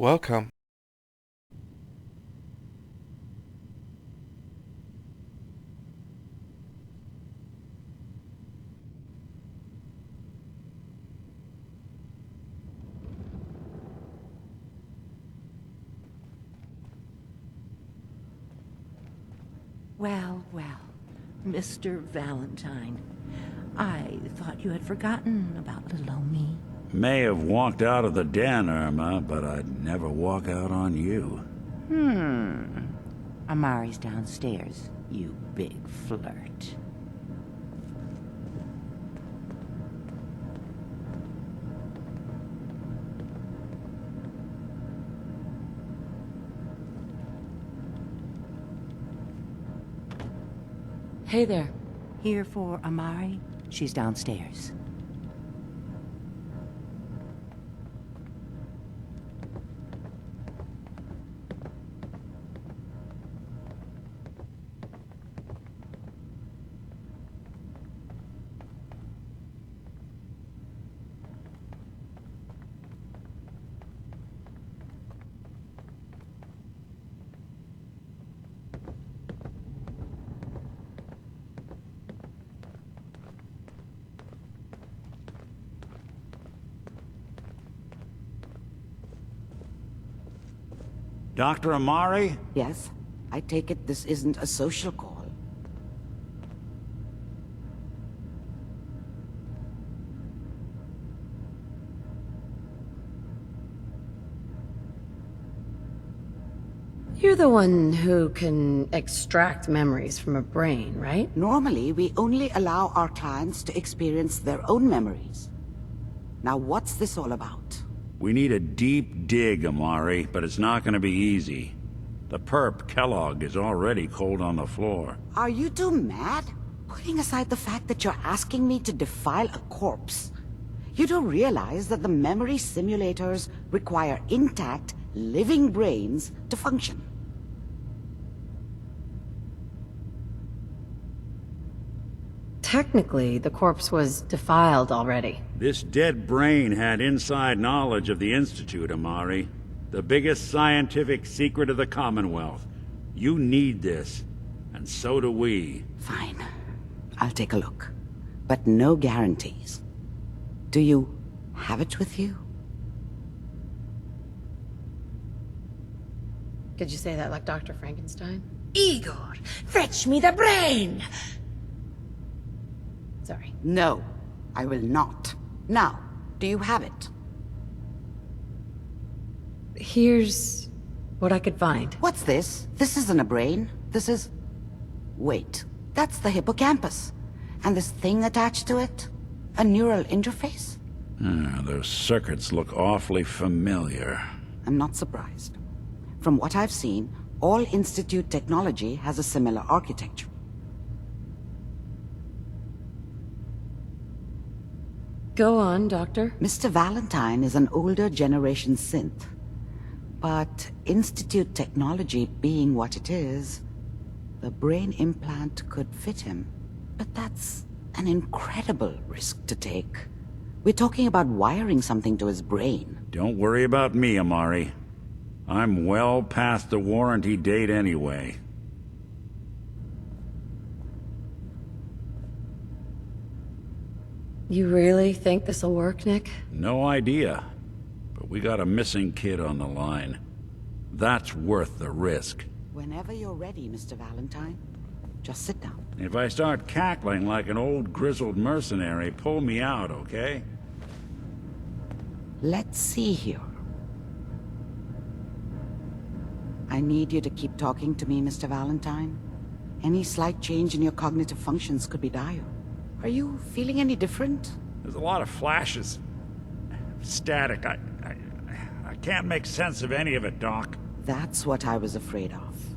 Welcome. Well, Mr. Valentine. I thought you had forgotten about little old me. May have walked out of the den, Irma, but I'd never walk out on you. Amari's downstairs, you big flirt. Hey there. Here for Amari? She's downstairs. Dr. Amari? Yes? I take it this isn't a social call. You're the one who can extract memories from a brain, right? Normally, we only allow our clients to experience their own memories. Now, what's this all about? We need a deep dig, Amari, but it's not gonna be easy. The perp, Kellogg, is already cold on the floor. Are you two mad? Putting aside the fact that you're asking me to defile a corpse, you don't realize that the memory simulators require intact, living brains to function. Technically, the corpse was defiled already. This dead brain had inside knowledge of the Institute, Amari. The biggest scientific secret of the Commonwealth. You need this, and so do we. Fine. I'll take a look. But no guarantees. Do you have it with you? Could you say that like Dr. Frankenstein? Igor, fetch me the brain! Sorry. No, I will not. Now, do you have it? Here's what I could find. What's this? This isn't a brain. This is... Wait, that's the hippocampus. And this thing attached to it? A neural interface? Those circuits look awfully familiar. I'm not surprised. From what I've seen, all Institute technology has a similar architecture. Go on, Doctor. Mr. Valentine is an older generation synth. But Institute technology being what it is, the brain implant could fit him. But that's an incredible risk to take. We're talking about wiring something to his brain. Don't worry about me, Amari. I'm well past the warranty date anyway. You really think this'll work, Nick? No idea. But we got a missing kid on the line. That's worth the risk. Whenever you're ready, Mr. Valentine, just sit down. If I start cackling like an old grizzled mercenary, pull me out, okay? Let's see here. I need you to keep talking to me, Mr. Valentine. Any slight change in your cognitive functions could be dire. Are you feeling any different? There's a lot of flashes. Static. I can't make sense of any of it, Doc. That's what I was afraid of.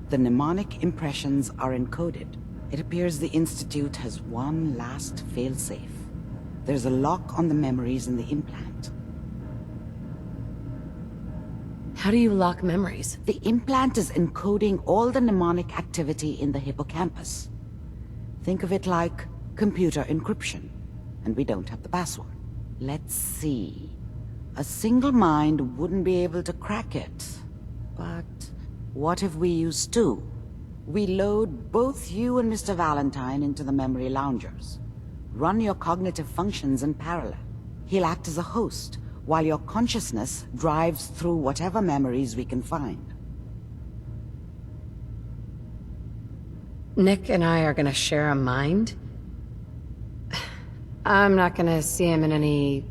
The mnemonic impressions are encoded. It appears the Institute has one last failsafe. There's a lock on the memories in the implant. How do you lock memories? The implant is encoding all the mnemonic activity in the hippocampus. Think of it like computer encryption, and we don't have the password. Let's see. A single mind wouldn't be able to crack it. But what if we use two? We load both you and Mr. Valentine into the memory loungers. Run your cognitive functions in parallel. He'll act as a host, while your consciousness drives through whatever memories we can find. Nick and I are gonna share a mind? I'm not gonna see him in any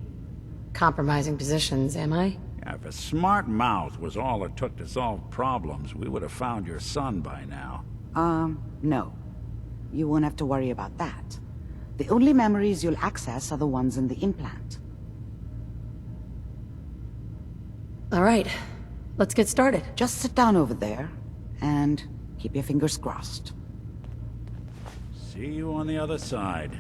compromising positions, am I? If a smart mouth was all it took to solve problems, we would have found your son by now. No. You won't have to worry about that. The only memories you'll access are the ones in the implant. All right, let's get started. Just sit down over there, and keep your fingers crossed. See you on the other side.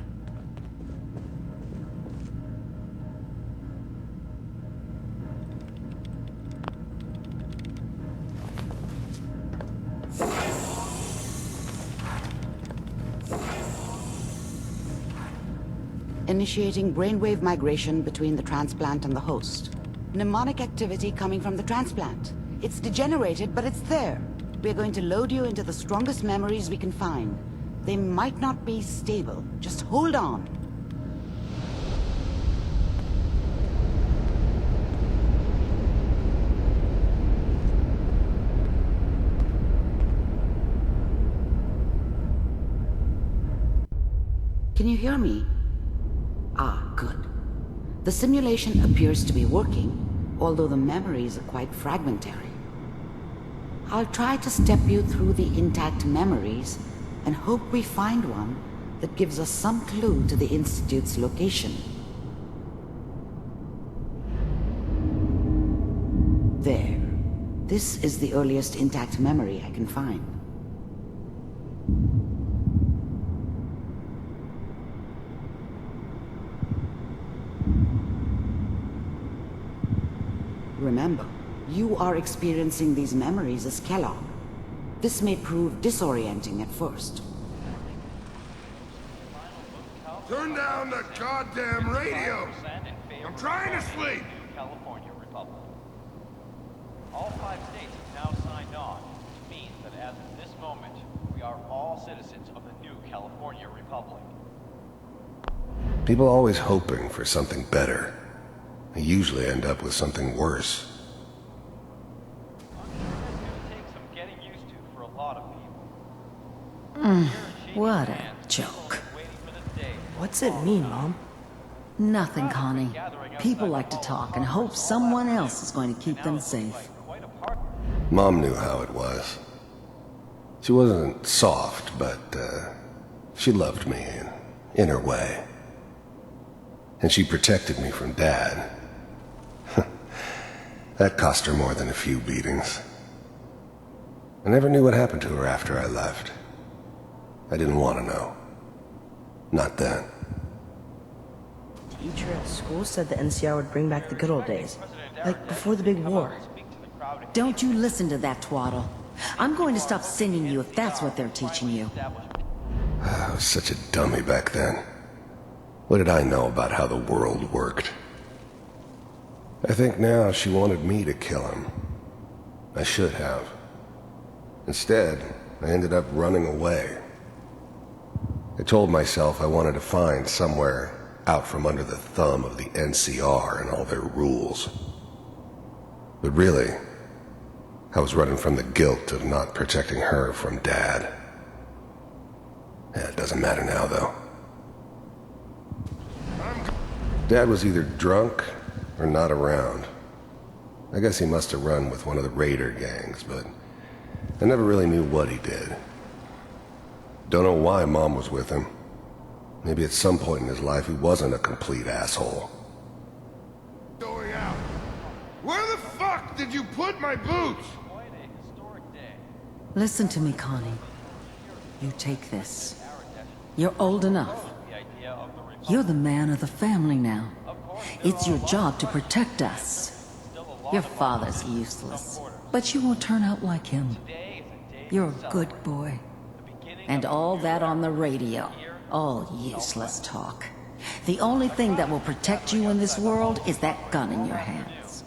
Initiating brainwave migration between the transplant and the host. Mnemonic activity coming from the transplant. It's degenerated, but it's there. We're going to load you into the strongest memories we can find. They might not be stable. Just hold on. Can you hear me? Ah, good. The simulation appears to be working, although the memories are quite fragmentary. I'll try to step you through the intact memories and hope we find one that gives us some clue to the Institute's location. There. This is the earliest intact memory I can find. Remember, you are experiencing these memories as Kellogg. This may prove disorienting at first. Turn down the goddamn radio! I'm trying to sleep! California Republic. All 5 states have now signed on, which means that as of this moment, we are all citizens of the new California Republic. People always hoping for something better. They usually end up with something worse. I'm sure it's going to take some getting used to for a lot of people. What a joke. Waiting for this day. What's it mean, Mom? Nothing, Connie. People like to talk and hope someone else is going to keep them safe. Quite a park. Mom knew how it was. She wasn't soft, but she loved me in her way. And she protected me from Dad. That cost her more than a few beatings. I never knew what happened to her after I left. I didn't want to know. Not then. Teacher at school said the NCR would bring back the good old days. Like before the big war. Don't you listen to that twaddle. I'm going to stop singing you if that's what they're teaching you. I was such a dummy back then. What did I know about how the world worked? I think now she wanted me to kill him. I should have. Instead, I ended up running away. I told myself I wanted to find somewhere out from under the thumb of the NCR and all their rules. But really, I was running from the guilt of not protecting her from Dad. It doesn't matter now, though. Dad was either drunk or not around. I guess he must have run with one of the raider gangs, but I never really knew what he did. Don't know why Mom was with him. Maybe at some point in his life he wasn't a complete asshole. Going out. Where the fuck did you put my boots? Quite a historic day. Listen to me, Connie. You take this. You're old enough. The idea of the Republic. You're the man of the family now. It's your job to protect us. Your father's useless, but you won't turn out like him. You're a good boy. And all that on the radio, all useless talk. The only thing that will protect you in this world is that gun in your hands.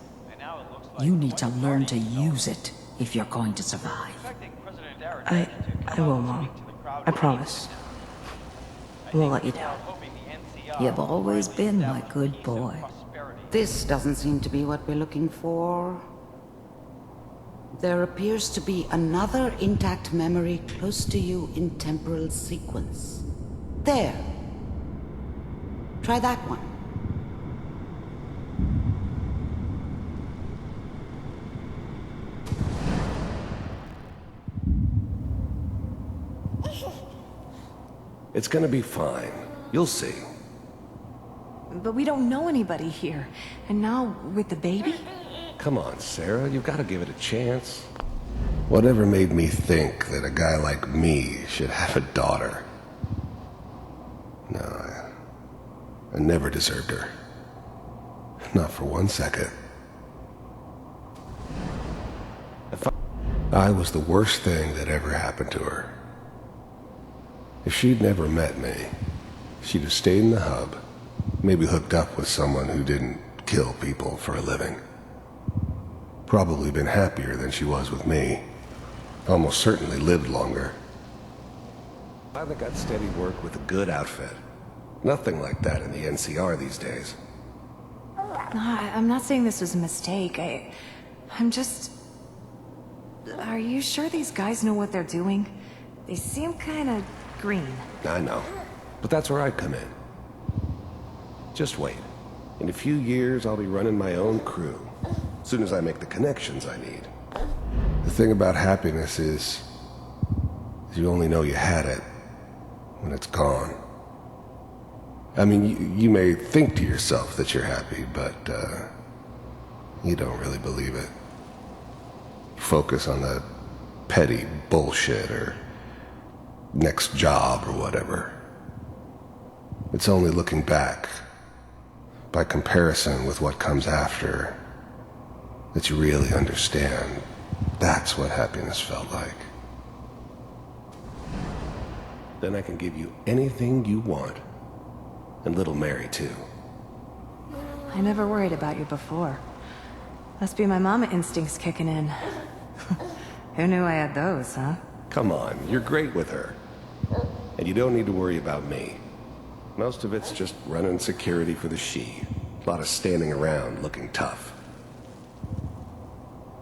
You need to learn to use it if you're going to survive. I will, Mom. I promise. I won't let you down. You've always been my good boy. This doesn't seem to be what we're looking for. There appears to be another intact memory close to you in temporal sequence. There. Try that one. It's gonna be fine. You'll see. But we don't know anybody here. And now, with the baby? Come on, Sarah, you've got to give it a chance. Whatever made me think that a guy like me should have a daughter? No, I never deserved her. Not for 1 second. I was the worst thing that ever happened to her. If she'd never met me, she'd have stayed in the hub, maybe hooked up with someone who didn't kill people for a living. Probably been happier than she was with me. Almost certainly lived longer. Finally got steady work with a good outfit. Nothing like that in the NCR these days. No, I'm not saying this was a mistake. I'm just... Are you sure these guys know what they're doing? They seem kinda green. I know, but that's where I come in. Just wait. In a few years, I'll be running my own crew. As soon as I make the connections I need. The thing about happiness is you only know you had it when it's gone. I mean, you may think to yourself that you're happy, but you don't really believe it. You focus on that petty bullshit or next job or whatever. It's only looking back, by comparison with what comes after, that you really understand. That's what happiness felt like. Then I can give you anything you want. And little Mary, too. I never worried about you before. Must be my mama instincts kicking in. Who knew I had those, huh? Come on, you're great with her. And you don't need to worry about me. Most of it's just running security for the she. A lot of standing around looking tough.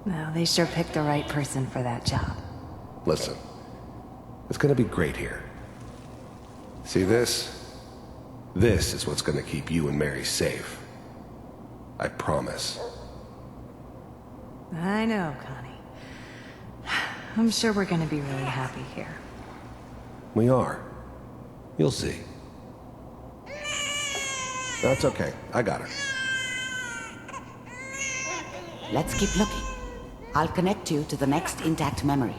Well, they sure picked the right person for that job. Listen, it's gonna be great here. See this? This is what's gonna keep you and Mary safe. I promise. I know, Connie. I'm sure we're gonna be really happy here. We are. You'll see. That's okay. I got her. Let's keep looking. I'll connect you to the next intact memory.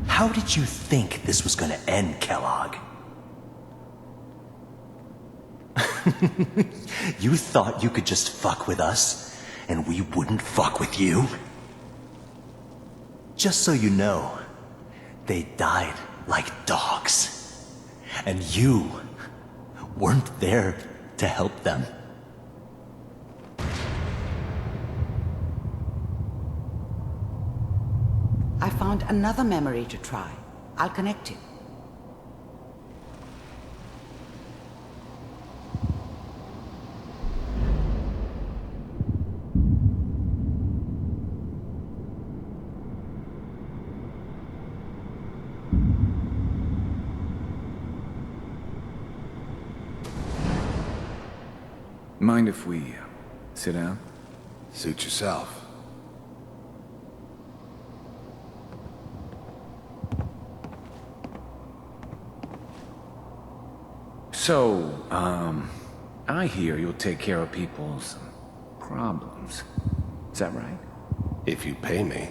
How did you think this was gonna end, Kellogg? You thought you could just fuck with us, and we wouldn't fuck with you? Just so you know, they died like dogs. And you weren't there to help them. I found another memory to try. I'll connect you. Mind if we sit down? Suit yourself. So, I hear you'll take care of people's problems. Is that right? If you pay me.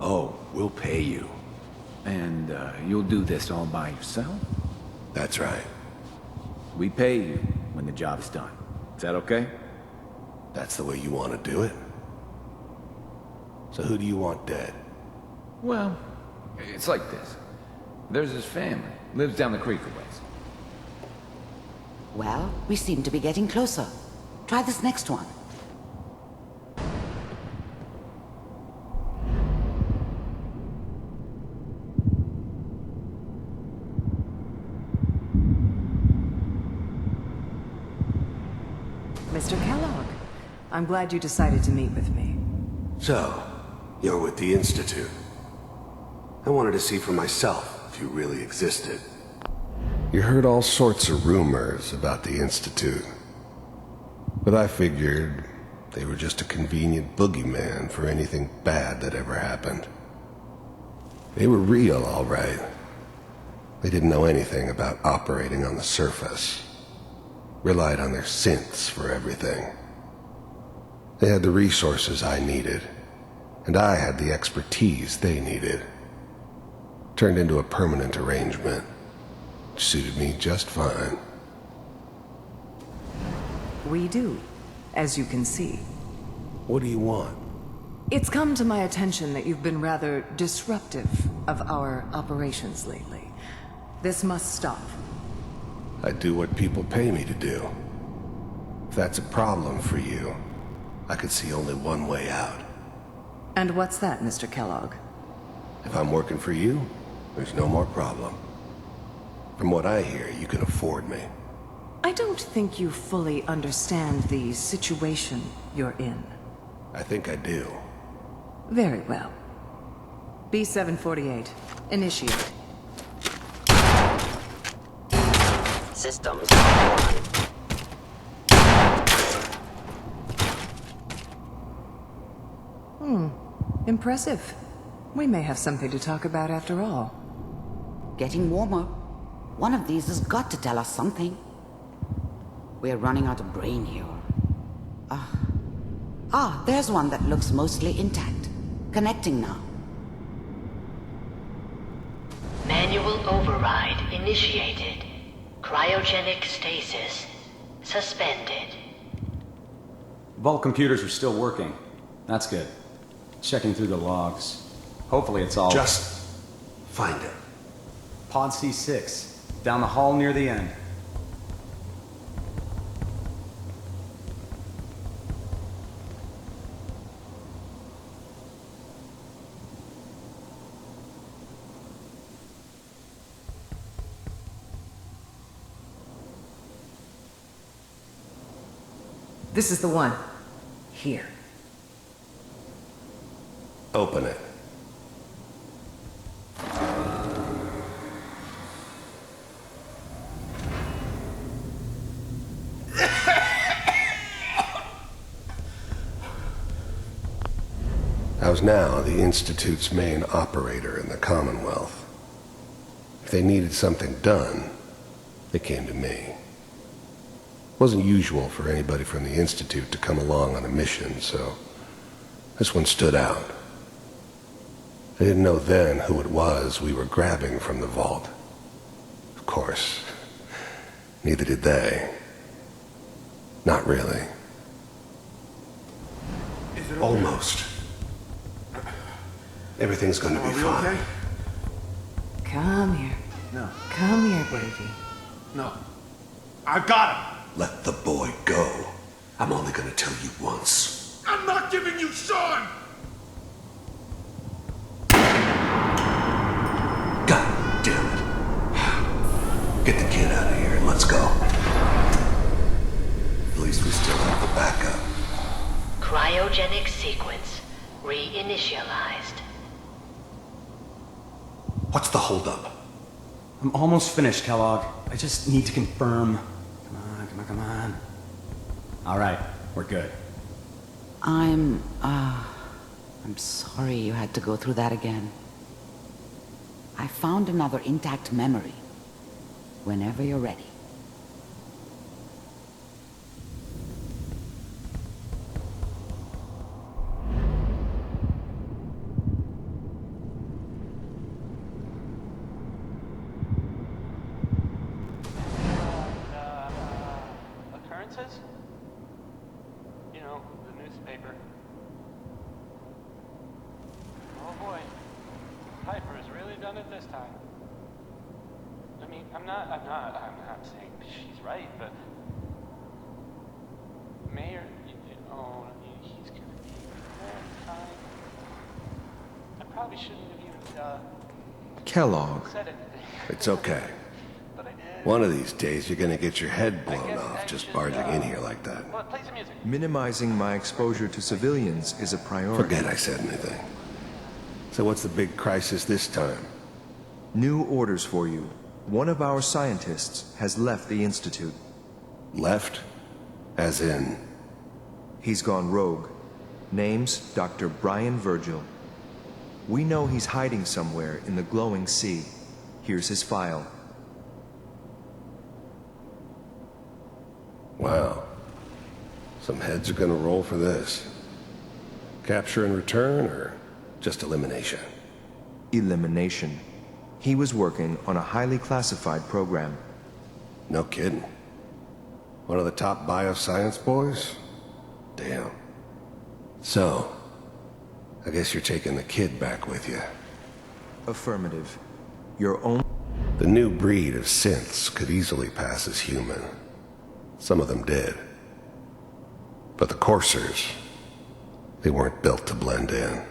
Oh, we'll pay you. And, you'll do this all by yourself? That's right. We pay you when the job's done. Is that okay? That's the way you want to do it? So who do you want dead? Well, it's like this. There's his family. Lives down the creek a ways. Well, we seem to be getting closer. Try this next one. Mr. Kellogg, I'm glad you decided to meet with me. So, you're with the Institute. I wanted to see for myself if you really existed. You heard all sorts of rumors about the Institute. But I figured they were just a convenient boogeyman for anything bad that ever happened. They were real, all right. They didn't know anything about operating on the surface. Relied on their synths for everything. They had the resources I needed, and I had the expertise they needed. Turned into a permanent arrangement, which suited me just fine. We do, as you can see. What do you want? It's come to my attention that you've been rather disruptive of our operations lately. This must stop. I do what people pay me to do. If that's a problem for you, I could see only one way out. And what's that, Mr. Kellogg? If I'm working for you, there's no more problem. From what I hear, you can afford me. I don't think you fully understand the situation you're in. I think I do. Very well. B-748, initiate. Systems. Impressive. We may have something to talk about after all. Getting warmer. One of these has got to tell us something. We're running out of brain here. There's one that looks mostly intact. Connecting now. Manual override initiated. Cryogenic stasis suspended. Vault computers are still working. That's good. Checking through the logs. Hopefully it's all... Just find it. Pod C6. Down the hall near the end. This is the one. Here. Open it. I was now the Institute's main operator in the Commonwealth. If they needed something done, they came to me. It wasn't usual for anybody from the Institute to come along on a mission, so this one stood out. I didn't know then who it was we were grabbing from the vault. Of course, neither did they. Not really. Is it okay? Almost. Everything's gonna be fine. Okay? Come here. No. Come here, baby. No. I got him! Let the boy go. I'm only gonna tell you once. I'm not giving you Sean! God damn it. Get the kid out of here and let's go. At least we still have the backup. Cryogenic sequence reinitialized. What's the holdup? I'm almost finished, Kellogg. I just need to confirm. Come on. All right, we're good. I'm sorry you had to go through that again. I found another intact memory. Whenever you're ready. Francis? You know, the newspaper. Oh boy. Piper has really done it this time. I mean, I'm not saying she's right, but Mayor, he's gonna be there in time. I probably shouldn't have even, Kellogg, said anything. it's okay. But I did. One of these days you're gonna get your head blown off just barging in here like that. Well, play some music. Minimizing my exposure to civilians is a priority. Forget I said anything. So what's the big crisis this time? New orders for you. One of our scientists has left the Institute. Left? As in? He's gone rogue. Name's Dr. Brian Virgil. We know he's hiding somewhere in the glowing sea. Here's his file. Wow. Some heads are gonna roll for this. Capture and return, or just elimination? Elimination. He was working on a highly classified program. No kidding. One of the top bioscience boys? Damn. So, I guess you're taking the kid back with you. Affirmative. Your own... The new breed of synths could easily pass as human. Some of them did. But the coursers, they weren't built to blend in.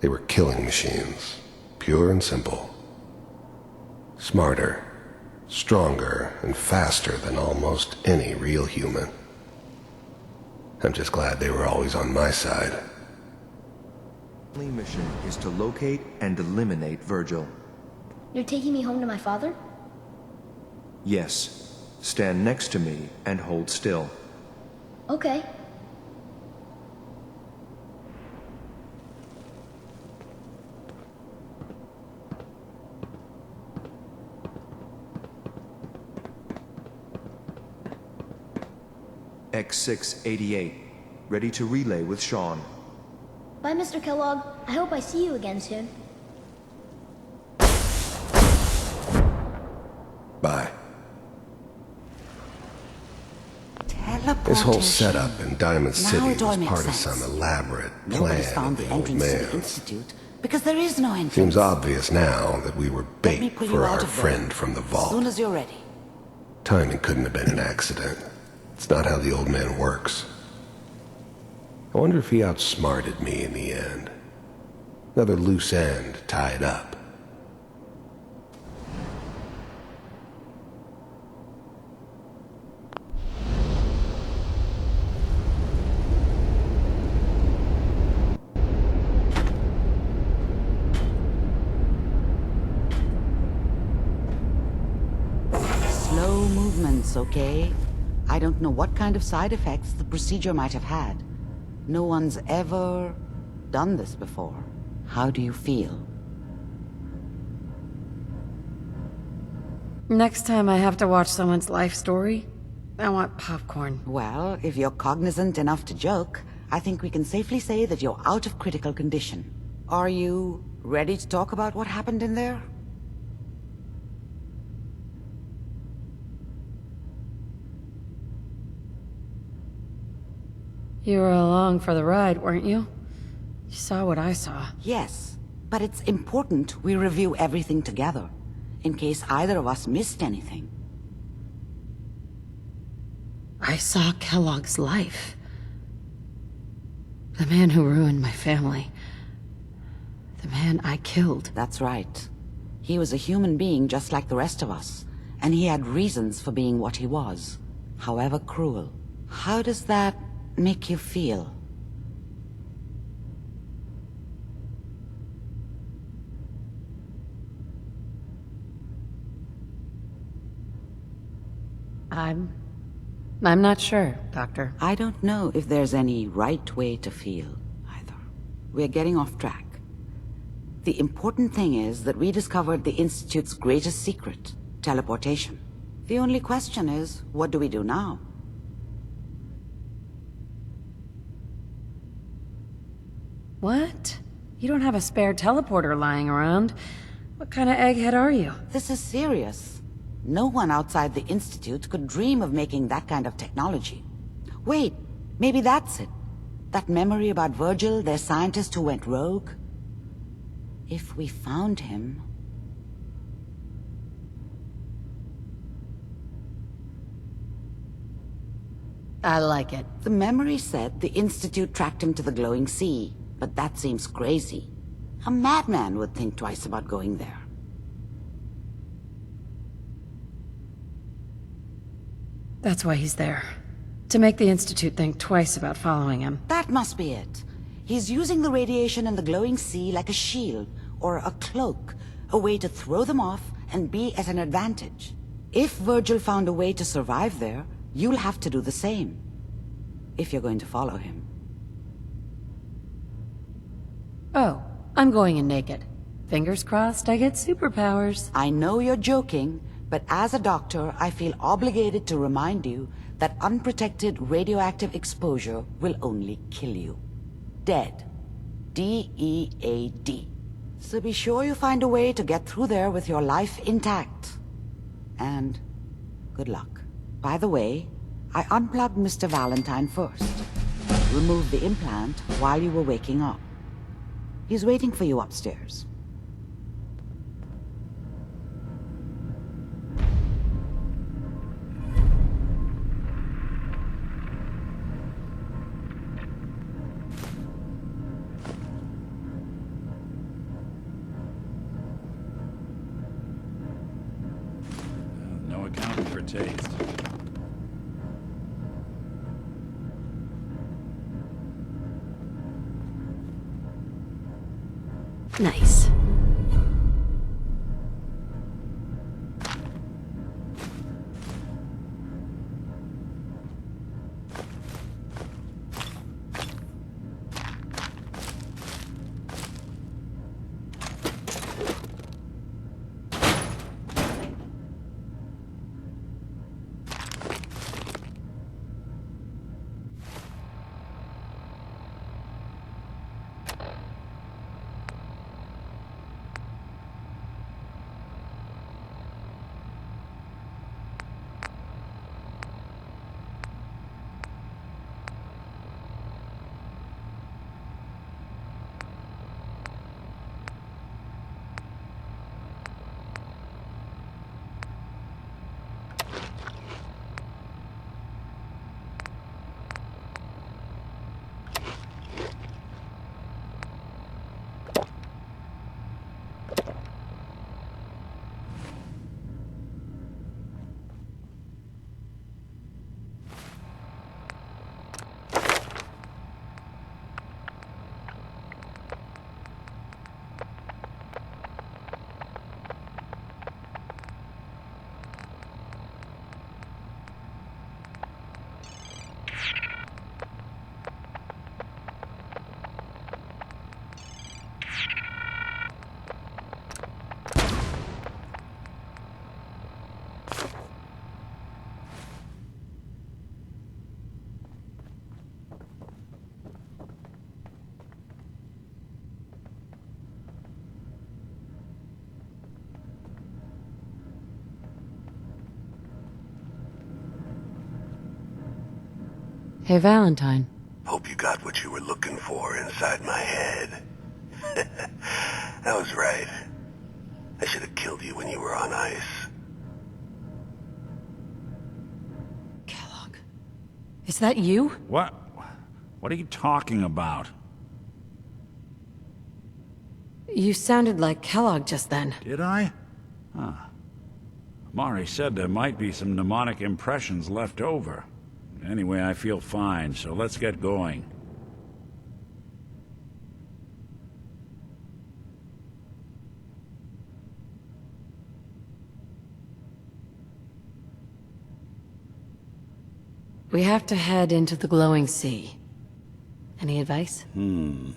They were killing machines, pure and simple. Smarter, stronger, and faster than almost any real human. I'm just glad they were always on my side. Only mission is to locate and eliminate Virgil. You're taking me home to my father? Yes. Stand next to me and hold still. Okay. X688. Ready to relay with Sean. Bye, Mr. Kellogg. I hope I see you again soon. Bye. This whole setup in Diamond City was part of sense. some elaborate Nobody's plan found of the the old entrance to the man. Institute because there is no entrance. Seems obvious now that we were Let me bait pull you for out our of there friend from the as vault. soon as you're ready. Timing couldn't have been an accident. It's not how the old man works. I wonder if he outsmarted me in the end. Another loose end tied up. Slow movements, okay? I don't know what kind of side effects the procedure might have had. No one's ever done this before. How do you feel? Next time I have to watch someone's life story, I want popcorn. Well, if you're cognizant enough to joke, I think we can safely say that you're out of critical condition. Are you ready to talk about what happened in there? You were along for the ride, weren't you? You saw what I saw. Yes, but it's important we review everything together, in case either of us missed anything. I saw Kellogg's life. The man who ruined my family. The man I killed. That's right. He was a human being just like the rest of us, and he had reasons for being what he was, however cruel. How does that make you feel? I'm not sure, Doctor. I don't know if there's any right way to feel, either. We're getting off track. The important thing is that we discovered the Institute's greatest secret, teleportation. The only question is, what do we do now? What? You don't have a spare teleporter lying around. What kind of egghead are you? This is serious. No one outside the Institute could dream of making that kind of technology. Wait, maybe that's it. That memory about Virgil, their scientist who went rogue? If we found him... I like it. The memory said the Institute tracked him to the glowing sea, but that seems crazy. A madman would think twice about going there. That's why he's there. To make the Institute think twice about following him. That must be it. He's using the radiation in the glowing sea like a shield, or a cloak, a way to throw them off and be at an advantage. If Virgil found a way to survive there, you'll have to do the same. If you're going to follow him. Oh, I'm going in naked. Fingers crossed I get superpowers. I know you're joking, but as a doctor, I feel obligated to remind you that unprotected radioactive exposure will only kill you. Dead. D-E-A-D. So be sure you find a way to get through there with your life intact. And good luck. By the way, I unplugged Mr. Valentine first. Removed the implant while you were waking up. He's waiting for you upstairs. No accounting for taste. Nice. Hey, Valentine. Hope you got what you were looking for inside my head. I was right. I should have killed you when you were on ice. Kellogg. Is that you? What? What are you talking about? You sounded like Kellogg just then. Did I? Huh. Mari said there might be some mnemonic impressions left over. Anyway, I feel fine, so let's get going. We have to head into the glowing sea. Any advice? I'm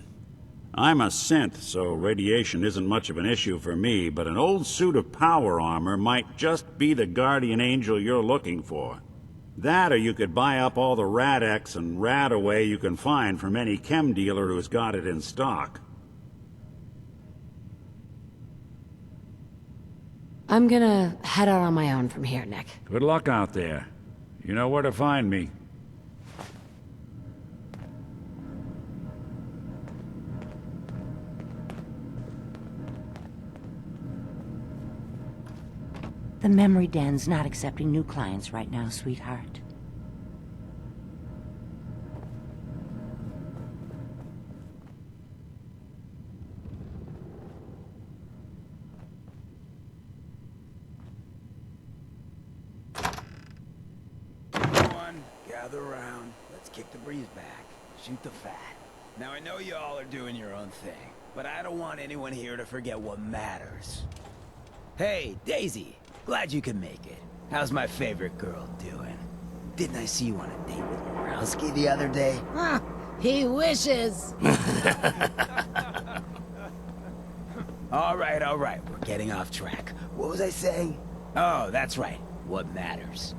a synth, so radiation isn't much of an issue for me, but an old suit of power armor might just be the guardian angel you're looking for. That, or you could buy up all the Rad-X and Rad-Away you can find from any chem dealer who's got it in stock. I'm gonna head out on my own from here, Nick. Good luck out there. You know where to find me. The MemoryDen's not accepting new clients right now, sweetheart. Gather around. Let's kick the breeze back. Shoot the fat. Now I know you all are doing your own thing, but I don't want anyone here to forget what matters. Hey, Daisy. Glad you can make it. How's my favorite girl doing? Didn't I see you on a date with Morowski the other day? Huh, he wishes. All right. We're getting off track. What was I saying? Oh, that's right. What matters.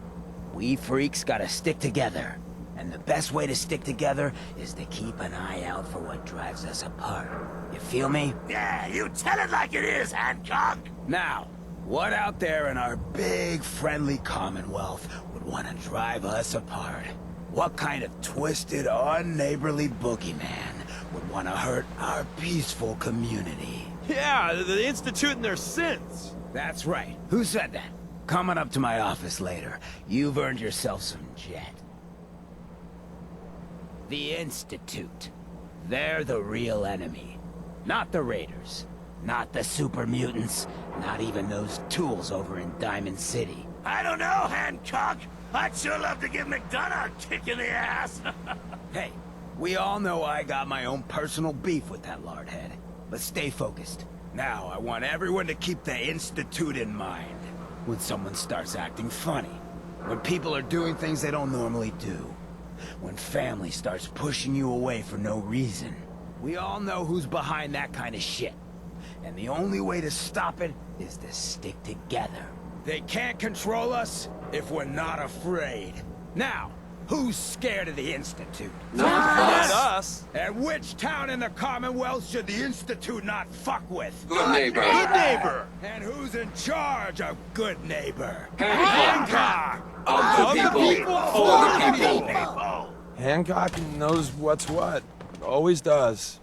We freaks gotta stick together. And the best way to stick together is to keep an eye out for what drives us apart. You feel me? Yeah, you tell it like it is, Hancock! Now, what out there in our big, friendly Commonwealth would want to drive us apart? What kind of twisted, unneighborly boogeyman would want to hurt our peaceful community? Yeah, the Institute and their synths. That's right. Who said that? Coming up to my office later. You've earned yourself some jet. The Institute. They're the real enemy. Not the Raiders. Not the super mutants. Not even those tools over in Diamond City. I don't know, Hancock. I'd sure love to give McDonough a kick in the ass. Hey, we all know I got my own personal beef with that lardhead. But stay focused. Now, I want everyone to keep the Institute in mind. When someone starts acting funny. When people are doing things they don't normally do. When family starts pushing you away for no reason. We all know who's behind that kind of shit. And the only way to stop it is to stick together. They can't control us if we're not afraid. Now, who's scared of the Institute? Not us. And which town in the Commonwealth should the Institute not fuck with? Good neighbor. Good neighbor. And who's in charge of good neighbor? Hancock. Of the people, for the people. people. Hancock knows what's what. Always does.